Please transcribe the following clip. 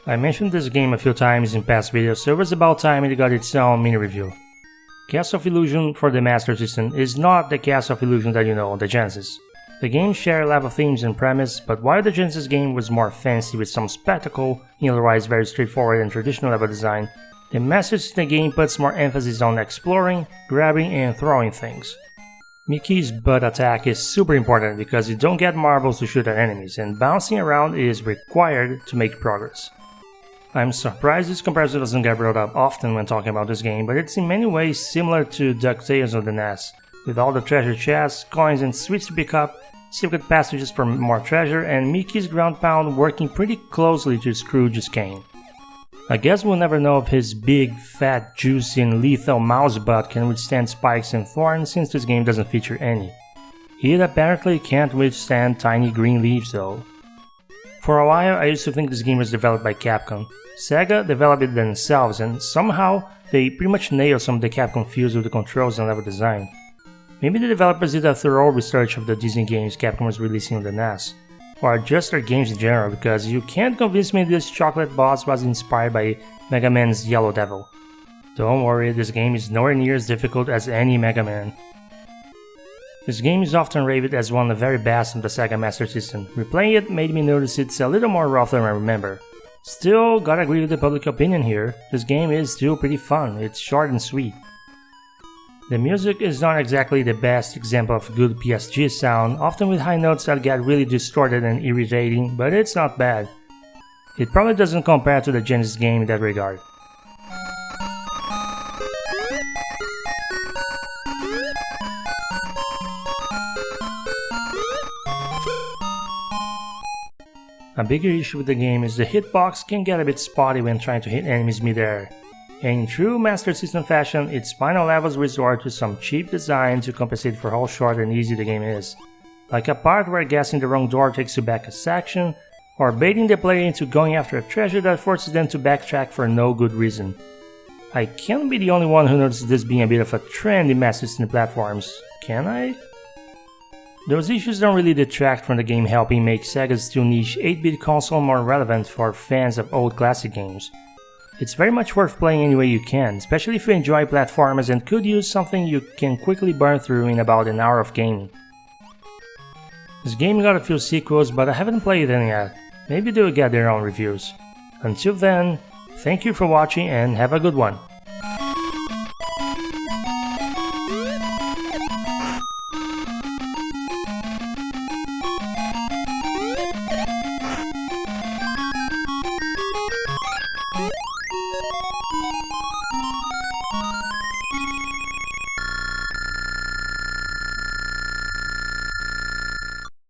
I mentioned this game a few times in past videos, so it was about time it got its own mini review. Castle of Illusion for the Master System is not the Castle of Illusion that you know on the Genesis. The games share level themes and premise, but while the Genesis game was more fancy with some spectacle and otherwise very straightforward and traditional level design, the Master System game puts more emphasis on exploring, grabbing and throwing things. Mickey's butt attack is super important because you don't get marbles to shoot at enemies, and bouncing around is required to make progress. I'm surprised this comparison doesn't get brought up often when talking about this game, but it's in many ways similar to DuckTales on the NES, with all the treasure chests, coins and sweets to pick up, secret passages for more treasure, and Mickey's ground pound working pretty closely to Scrooge's cane. I guess we'll never know if his big, fat, juicy and lethal mouse butt can withstand spikes and thorns since this game doesn't feature any. It apparently can't withstand tiny green leaves though. For a while I used to think this game was developed by Capcom. Sega developed it themselves and somehow they pretty much nailed some of the Capcom feels with the controls and level design. Maybe the developers did a thorough research of the Disney games Capcom was releasing on the NES. Or just their games in general, because you can't convince me this chocolate boss was inspired by Mega Man's Yellow Devil. Don't worry, this game is nowhere near as difficult as any Mega Man. This game is often rated as one of the very best on the Sega Master System. Replaying it made me notice it's a little more rough than I remember. Still, gotta agree with the public opinion here, this game is still pretty fun, it's short and sweet. The music is not exactly the best example of good PSG sound, often with high notes that get really distorted and irritating, but it's not bad. It probably doesn't compare to the Genesis game in that regard. A bigger issue with the game is the hitbox can get a bit spotty when trying to hit enemies mid-air. And in true Master System fashion, its final levels resort to some cheap design to compensate for how short and easy the game is. Like a part where guessing the wrong door takes you back a section, or baiting the player into going after a treasure that forces them to backtrack for no good reason. I can't be the only one who noticed this being a bit of a trend in Master System platforms, can I? Those issues don't really detract from the game helping make Sega's still niche 8-bit console more relevant for fans of old classic games. It's very much worth playing any way you can, especially if you enjoy platformers and could use something you can quickly burn through in about an hour of gaming. This game got a few sequels, but I haven't played any yet. Maybe they'll get their own reviews. Until then, thank you for watching and have a good one.